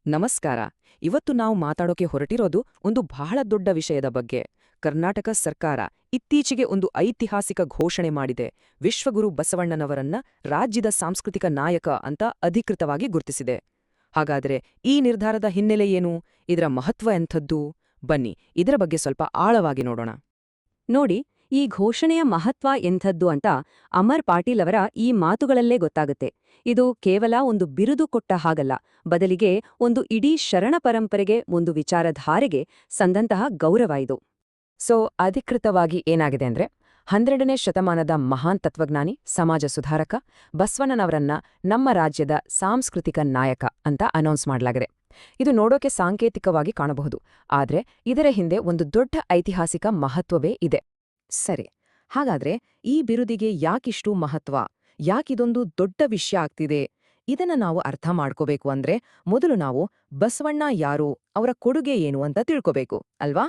ನಮಸ್ಕಾರ. ಇವತ್ತು ನಾವು ಮಾತಾಡೋಕೆ ಹೊರಟಿರೋದು ಒಂದು ಬಹಳ ದೊಡ್ಡ ವಿಷಯದ ಬಗ್ಗೆ. ಕರ್ನಾಟಕ ಸರ್ಕಾರ ಇತ್ತೀಚೆಗೆ ಒಂದು ಐತಿಹಾಸಿಕ ಘೋಷಣೆ ಮಾಡಿದೆ. ವಿಶ್ವಗುರು ಬಸವಣ್ಣನವರನ್ನ ರಾಜ್ಯದ ಸಾಂಸ್ಕೃತಿಕ ನಾಯಕ ಅಂತ ಅಧಿಕೃತವಾಗಿ ಗುರುತಿಸಿದೆ. ಹಾಗಾದ್ರೆ ಈ ನಿರ್ಧಾರದ ಹಿನ್ನೆಲೆ ಏನು? ಇದರ ಮಹತ್ವ ಎಂಥದ್ದು? ಬನ್ನಿ, ಇದರ ಬಗ್ಗೆ ಸ್ವಲ್ಪ ಆಳವಾಗಿ ನೋಡೋಣ. ನೋಡಿ, ಈ ಘೋಷಣೆಯ ಮಹತ್ವ ಎಂಥದ್ದು ಅಂತ ಅಮರ್ ಪಾಟೀಲ್ ಅವರ ಈ ಮಾತುಗಳಲ್ಲೇ ಗೊತ್ತಾಗುತ್ತೆ. ಇದು ಕೇವಲ ಒಂದು ಬಿರುದು ಕೊಟ್ಟ ಹಾಗಲ್ಲ, ಬದಲಿಗೆ ಒಂದು ಇಡೀ ಶರಣ ಪರಂಪರೆಗೆ, ಒಂದು ವಿಚಾರಧಾರೆಗೆ ಸಂದಂತಹ ಗೌರವ ಇದು. ಸೊ ಅಧಿಕೃತವಾಗಿ ಏನಾಗಿದೆ ಅಂದ್ರೆ, 12ನೇ ಶತಮಾನದ ಮಹಾನ್ ತತ್ವಜ್ಞಾನಿ, ಸಮಾಜ ಸುಧಾರಕ ಬಸವಣ್ಣನವರನ್ನ ನಮ್ಮ ರಾಜ್ಯದ ಸಾಂಸ್ಕೃತಿಕ ನಾಯಕ ಅಂತ ಅನೌನ್ಸ್ ಮಾಡಲಾಗಿದೆ. ಇದು ನೋಡೋಕೆ ಸಾಂಕೇತಿಕವಾಗಿ ಕಾಣಬಹುದು, ಆದ್ರೆ ಇದರ ಹಿಂದೆ ಒಂದು ದೊಡ್ಡ ಐತಿಹಾಸಿಕ ಮಹತ್ವವೇ ಇದೆ. ಸರಿ, ಹಾಗಾದ್ರೆ ಈ ಬಿರುದಿಗೆ ಯಾಕಿಷ್ಟು ಮಹತ್ವ? ಯಾಕಿದೊಂದು ದೊಡ್ಡ ವಿಷಯ ಆಗ್ತಿದೆ? ಇದನ್ನ ನಾವು ಅರ್ಥ ಮಾಡ್ಕೋಬೇಕು ಅಂದ್ರೆ ಮೊದಲು ನಾವು ಬಸವಣ್ಣ ಯಾರು, ಅವರ ಕೊಡುಗೆ ಏನು ಅಂತ ತಿಳ್ಕೋಬೇಕು ಅಲ್ವಾ?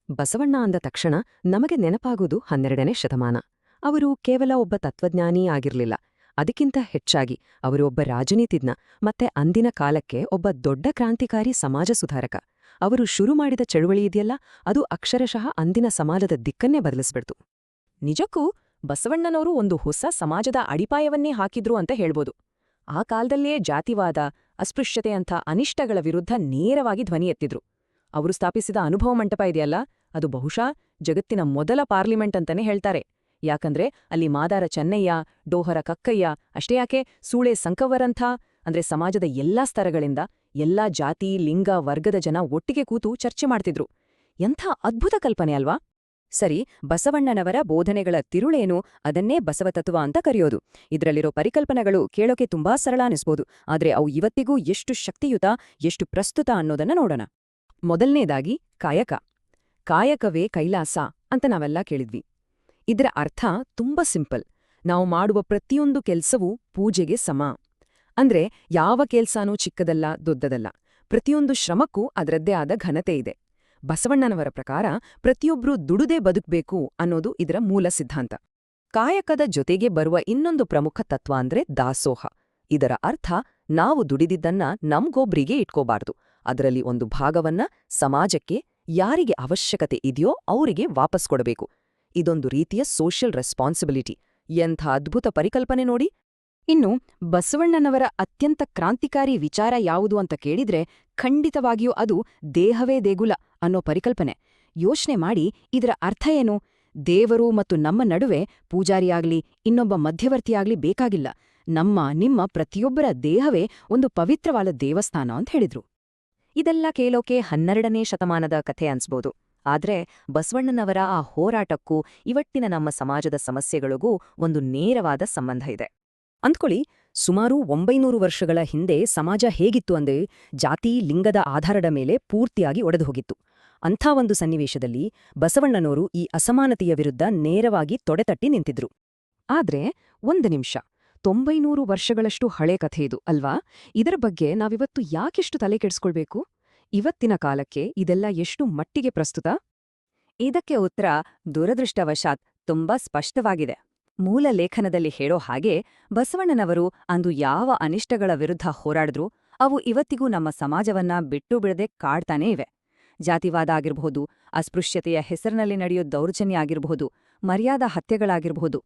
ಬಸವಣ್ಣ ಅಂದ ತಕ್ಷಣ ನಮಗೆ ನೆನಪಾಗೋದು 12ನೇ ಶತಮಾನ. ಅವರು ಕೇವಲ ಒಬ್ಬ ತತ್ವಜ್ಞಾನಿ ಆಗಿರ್ಲಿಲ್ಲ. ಅದಕ್ಕಿಂತ ಹೆಚ್ಚಾಗಿ ಅವರು ಒಬ್ಬ ರಾಜನೀತಿಜ್ಞ, ಮತ್ತೆ ಅಂದಿನ ಕಾಲಕ್ಕೆ ಒಬ್ಬ ದೊಡ್ಡ ಕ್ರಾಂತಿಕಾರಿ ಸಮಾಜ ಸುಧಾರಕ. ಅವರು ಶುರು ಮಾಡಿದ ಚಳುವಳಿ ಇದೆಯಲ್ಲ, ಅದು ಅಕ್ಷರಶಃ ಅಂದಿನ ಸಮಾಜದ ದಿಕ್ಕನ್ನೇ ಬದಲಿಸ್ಬಿಡ್ತು. ನಿಜಕ್ಕೂ ಬಸವಣ್ಣನವರು ಒಂದು ಹೊಸ ಸಮಾಜದ ಅಡಿಪಾಯವನ್ನೇ ಹಾಕಿದ್ರು ಅಂತ ಹೇಳ್ಬೋದು. ಆ ಕಾಲದಲ್ಲೇ ಜಾತಿವಾದ, ಅಸ್ಪೃಶ್ಯತೆ ಅಂಥ ಅನಿಷ್ಟಗಳ ವಿರುದ್ಧ ನೇರವಾಗಿ ಧ್ವನಿ ಎತ್ತಿದ್ರು. ಅವರು ಸ್ಥಾಪಿಸಿದ ಅನುಭವ ಮಂಟಪ ಇದೆಯಲ್ಲ, ಅದು ಬಹುಶಃ ಜಗತ್ತಿನ ಮೊದಲ ಪಾರ್ಲಿಮೆಂಟ್ ಅಂತಾನೆ ಹೇಳ್ತಾರೆ. ಯಾಕಂದ್ರೆ ಅಲ್ಲಿ ಮಾದಾರ ಚೆನ್ನಯ್ಯ, ಡೋಹರ ಕಕ್ಕಯ್ಯ, ಅಷ್ಟೇ ಯಾಕೆ ಸೂಳೆ ಸಂಕವರಂಥ ಅಂದ್ರೆ ಸಮಾಜದ ಎಲ್ಲಾ ಸ್ತರಗಳಿಂದ, ಎಲ್ಲಾ ಜಾತಿ, ಲಿಂಗ, ವರ್ಗದ ಜನ ಒಟ್ಟಿಗೆ ಕೂತು ಚರ್ಚೆ ಮಾಡ್ತಿದ್ರು. ಎಂಥ ಅದ್ಭುತ ಕಲ್ಪನೆ ಅಲ್ವಾ? ಸರಿ, ಬಸವಣ್ಣನವರ ಬೋಧನೆಗಳ ತಿರುಳೇನು? ಅದನ್ನೇ ಬಸವತತ್ವ ಅಂತ ಕರೆಯೋದು. ಇದರಲ್ಲಿರೋ ಪರಿಕಲ್ಪನೆಗಳು ಕೇಳೋಕೆ ತುಂಬಾ ಸರಳ ಅನಿಸ್ಬೋದು, ಆದ್ರೆ ಅವು ಇವತ್ತಿಗೂ ಎಷ್ಟು ಶಕ್ತಿಯುತ, ಎಷ್ಟು ಪ್ರಸ್ತುತ ಅನ್ನೋದನ್ನ ನೋಡೋಣ. ಮೊದಲನೇದಾಗಿ ಕಾಯಕ. ಕಾಯಕವೇ ಕೈಲಾಸ ಅಂತ ನಾವೆಲ್ಲ ಕೇಳಿದ್ವಿ. ಇದರ ಅರ್ಥ ತುಂಬಾ ಸಿಂಪಲ್. ನಾವು ಮಾಡುವ ಪ್ರತಿಯೊಂದು ಕೆಲ್ಸವೂ ಪೂಜೆಗೆ ಸಮ. ಅಂದ್ರೆ ಯಾವ ಕೆಲ್ಸಾನೂ ಚಿಕ್ಕದಲ್ಲ, ದೊಡ್ಡದಲ್ಲ. ಪ್ರತಿಯೊಂದು ಶ್ರಮಕ್ಕೂ ಅದರದ್ದೇ ಆದ ಘನತೆ ಇದೆ. ಬಸವಣ್ಣನವರ ಪ್ರಕಾರ ಪ್ರತಿಯೊಬ್ರೂ ದುಡುದೇ ಬದುಕ್ಬೇಕು ಅನ್ನೋದು ಇದರ ಮೂಲ ಸಿದ್ಧಾಂತ. ಕಾಯಕದ ಜೊತೆಗೆ ಬರುವ ಇನ್ನೊಂದು ಪ್ರಮುಖ ತತ್ವ ಅಂದ್ರೆ ದಾಸೋಹ. ಇದರ ಅರ್ಥ, ನಾವು ದುಡಿದಿದ್ದನ್ನ ನಮ್ಗೊಬ್ರಿಗೆ ಇಟ್ಕೋಬಾರ್ದು. ಅದರಲ್ಲಿ ಒಂದು ಭಾಗವನ್ನ ಸಮಾಜಕ್ಕೆ, ಯಾರಿಗೆ ಅವಶ್ಯಕತೆ ಇದೆಯೋ ಅವರಿಗೆ ವಾಪಸ್ ಕೊಡಬೇಕು. ಇದೊಂದು ರೀತಿಯ ಸೋಷಿಯಲ್ ರೆಸ್ಪಾನ್ಸಿಬಿಲಿಟಿ. ಎಂಥ ಅದ್ಭುತ ಪರಿಕಲ್ಪನೆ ನೋಡಿ. ಇನ್ನು ಬಸವಣ್ಣನವರ ಅತ್ಯಂತ ಕ್ರಾಂತಿಕಾರಿ ವಿಚಾರ ಯಾವುದು ಅಂತ ಕೇಳಿದ್ರೆ ಖಂಡಿತವಾಗಿಯೂ ಅದು ದೇಹವೇ ದೇಗುಲ ಅನ್ನೋ ಪರಿಕಲ್ಪನೆ. ಯೋಚನೆ ಮಾಡಿ, ಇದರ ಅರ್ಥ ಏನು? ದೇವರು ಮತ್ತು ನಮ್ಮ ನಡುವೆ ಪೂಜಾರಿಯಾಗ್ಲಿ, ಇನ್ನೊಬ್ಬ ಮಧ್ಯವರ್ತಿಯಾಗ್ಲಿ ಬೇಕಾಗಿಲ್ಲ. ನಿಮ್ಮ ಪ್ರತಿಯೊಬ್ಬರ ದೇಹವೇ ಒಂದು ಪವಿತ್ರವಾದ ದೇವಸ್ಥಾನ ಅಂತ ಹೇಳಿದ್ರು. ಇದೆಲ್ಲ ಕೇಳೋಕೆ 12ನೇ ಶತಮಾನದ ಕಥೆ ಅನ್ಸ್ಬೋದು, ಆದ್ರೆ ಬಸವಣ್ಣನವರ ಆ ಹೋರಾಟಕ್ಕೂ ಇವತ್ತಿನ ನಮ್ಮ ಸಮಾಜದ ಸಮಸ್ಯೆಗಳಿಗೂ ಒಂದು ನೇರವಾದ ಸಂಬಂಧ ಇದೆ. ಅಂದ್ಕೊಳ್ಳಿ, ಸುಮಾರು 900 ವರ್ಷಗಳ ಹಿಂದೆ ಸಮಾಜ ಹೇಗಿತ್ತು ಅಂದ್ರೆ ಜಾತಿ, ಲಿಂಗದ ಆಧಾರದ ಮೇಲೆ ಪೂರ್ತಿಯಾಗಿ ಒಡೆದು ಹೋಗಿತ್ತು. ಅಂಥ ಒಂದು ಸನ್ನಿವೇಶದಲ್ಲಿ ಬಸವಣ್ಣನವರು ಈ ಅಸಮಾನತೆಯ ವಿರುದ್ಧ ನೇರವಾಗಿ ತೊಡೆತಟ್ಟಿ ನಿಂತಿದ್ರು. ಆದ್ರೆ ಒಂದು ನಿಮಿಷ, 900 ವರ್ಷಗಳಷ್ಟು ಹಳೆ ಕಥೆ ಇದು ಅಲ್ವಾ? ಇದರ ಬಗ್ಗೆ ನಾವಿವತ್ತು ಯಾಕೆಷ್ಟು ತಲೆ ಕೆಡಿಸ್ಕೊಳ್ಬೇಕು? ಇವತ್ತಿನ ಕಾಲಕ್ಕೆ ಇದೆಲ್ಲ ಎಷ್ಟು ಮಟ್ಟಿಗೆ ಪ್ರಸ್ತುತ? ಇದಕ್ಕೆ ಉತ್ತರ ದುರದೃಷ್ಟವಶಾತ್ ತುಂಬಾ ಸ್ಪಷ್ಟವಾಗಿದೆ. ಮೂಲ ಲೇಖನದಲ್ಲಿ ಹೇಳೋ ಹಾಗೆ ಬಸವಣ್ಣನವರು ಅಂದು ಯಾವ ಅನಿಷ್ಟಗಳ ವಿರುದ್ಧ ಹೋರಾಡಿದ್ರು ಅವು ಇವತ್ತಿಗೂ ನಮ್ಮ ಸಮಾಜವನ್ನ ಬಿಟ್ಟು ಬಿಡದೆ ಕಾಡ್ತಾನೇ ಇವೆ. ಜಾತಿವಾದ ಆಗಿರಬಹುದು, ಅಸ್ಪೃಶ್ಯತೆಯ ಹೆಸರಿನಲ್ಲಿ ನಡೆಯೋ ದೌರ್ಜನ್ಯ ಆಗಿರಬಹುದು, ಮರ್ಯಾದಾ ಹತ್ಯೆಗಳಾಗಿರಬಹುದು,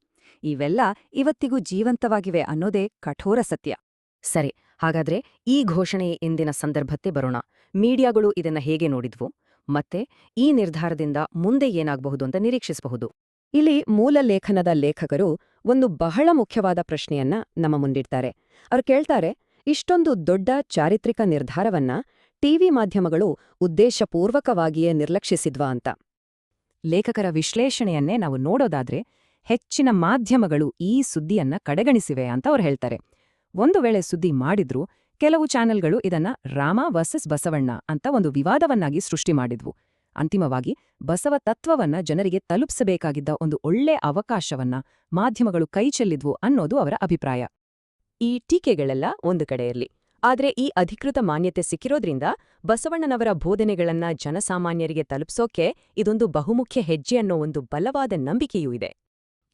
ಇವೆಲ್ಲ ಇವತ್ತಿಗೂ ಜೀವಂತವಾಗಿವೆ ಅನ್ನೋದೇ ಕಠೋರ ಸತ್ಯ. ಸರಿ, ಹಾಗಾದ್ರೆ ಈ ಘೋಷಣೆ ಇಂದಿನ ಸಂದರ್ಭಕ್ಕೆ ಬರೋಣ. ಮೀಡಿಯಾಗಳು ಇದನ್ನ ಹೇಗೆ ನೋಡಿದ್ವು, ಮತ್ತೆ ಈ ನಿರ್ಧಾರದಿಂದ ಮುಂದೆ ಏನಾಗಬಹುದು ಅಂತ ನಿರೀಕ್ಷಿಸಬಹುದು. ಇಲ್ಲಿ ಮೂಲ ಲೇಖನದ ಲೇಖಕರು ಒಂದು ಬಹಳ ಮುಖ್ಯವಾದ ಪ್ರಶ್ನೆಯನ್ನ ನಮ್ಮ ಮುಂದಿಡ್ತಾರೆ. ಅವ್ರು ಕೇಳ್ತಾರೆ, ಇಷ್ಟೊಂದು ದೊಡ್ಡ ಚಾರಿತ್ರಿಕ ನಿರ್ಧಾರವನ್ನ ಟಿವಿ ಮಾಧ್ಯಮಗಳು ಉದ್ದೇಶಪೂರ್ವಕವಾಗಿಯೇ ನಿರ್ಲಕ್ಷಿಸಿದ್ವಾ ಅಂತ. ಲೇಖಕರ ವಿಶ್ಲೇಷಣೆಯನ್ನೇ ನಾವು ನೋಡೋದಾದ್ರೆ ಹೆಚ್ಚಿನ ಮಾಧ್ಯಮಗಳು ಈ ಸುದ್ದಿಯನ್ನ ಕಡೆಗಣಿಸಿವೆ ಅಂತ ಅವ್ರು ಹೇಳ್ತಾರೆ. ಒಂದು ವೇಳೆ ಸುದ್ದಿ ಮಾಡಿದ್ರೂ ಕೆಲವು ಚಾನೆಲ್ಗಳು ಇದನ್ನ ರಾಮ ವರ್ಸಸ್ ಬಸವಣ್ಣ ಅಂತ ಒಂದು ವಿವಾದವನ್ನಾಗಿ ಸೃಷ್ಟಿ ಮಾಡಿದ್ವು. ಅಂತಿಮವಾಗಿ ಬಸವ ತತ್ವವನ್ನ ಜನರಿಗೆ ತಲುಪಿಸಬೇಕಾಗಿದ್ದ ಒಂದು ಒಳ್ಳೆ ಅವಕಾಶವನ್ನ ಮಾಧ್ಯಮಗಳು ಕೈಚೆಲ್ಲಿದ್ವು ಅನ್ನೋದು ಅವರ ಅಭಿಪ್ರಾಯ. ಈ ಟೀಕೆಗಳೆಲ್ಲ ಒಂದು ಕಡೆ ಇರ್ಲಿ, ಆದ್ರೆ ಈ ಅಧಿಕೃತ ಮಾನ್ಯತೆ ಸಿಕ್ಕಿರೋದ್ರಿಂದ ಬಸವಣ್ಣನವರ ಬೋಧನೆಗಳನ್ನ ಜನಸಾಮಾನ್ಯರಿಗೆ ತಲುಪಿಸೋಕೆ ಇದೊಂದು ಬಹುಮುಖ್ಯ ಹೆಜ್ಜೆ ಅನ್ನೋ ಒಂದು ಬಲವಾದ ನಂಬಿಕೆಯೂ ಇದೆ.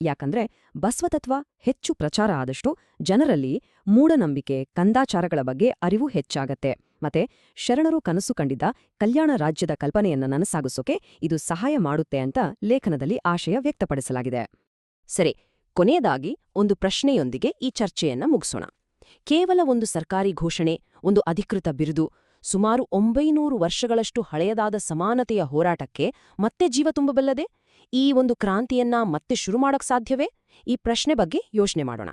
ಯಾಕಂದ್ರೆ ಬಸವತತ್ವ ಹೆಚ್ಚು ಪ್ರಚಾರ ಆದಷ್ಟು ಜನರಲ್ಲಿ ಮೂಢನಂಬಿಕೆ ಕಂದಾಚಾರಗಳ ಬಗ್ಗೆ ಅರಿವು ಹೆಚ್ಚಾಗತ್ತೆ ಮತ್ತೆ ಶರಣರು ಕನಸು ಕಂಡಿದ್ದ ಕಲ್ಯಾಣ ರಾಜ್ಯದ ಕಲ್ಪನೆಯನ್ನ ನನಸಾಗಿಸೋಕೆ ಇದು ಸಹಾಯ ಮಾಡುತ್ತೆ ಅಂತ ಲೇಖನದಲ್ಲಿ ಆಶಯ ವ್ಯಕ್ತಪಡಿಸಲಾಗಿದೆ. ಸರಿ, ಕೊನೆಯದಾಗಿ ಒಂದು ಪ್ರಶ್ನೆಯೊಂದಿಗೆ ಈ ಚರ್ಚೆಯನ್ನ ಮುಗಿಸೋಣ. ಕೇವಲ ಒಂದು ಸರ್ಕಾರಿ ಘೋಷಣೆ, ಒಂದು ಅಧಿಕೃತ ಬಿರುದು, ಸುಮಾರು 900 ವರ್ಷಗಳಷ್ಟು ಹಳೆಯದಾದ ಸಮಾನತೆಯ ಹೋರಾಟಕ್ಕೆ ಮತ್ತೆ ಜೀವ ತುಂಬಬಲ್ಲದೆ? ಈ ಒಂದು ಕ್ರಾಂತಿಯನ್ನ ಮತ್ತೆ ಶುರು ಮಾಡೋಕ್ ಸಾಧ್ಯವೇ? ಈ ಪ್ರಶ್ನೆ ಬಗ್ಗೆ ಯೋಚನೆ ಮಾಡೋಣ.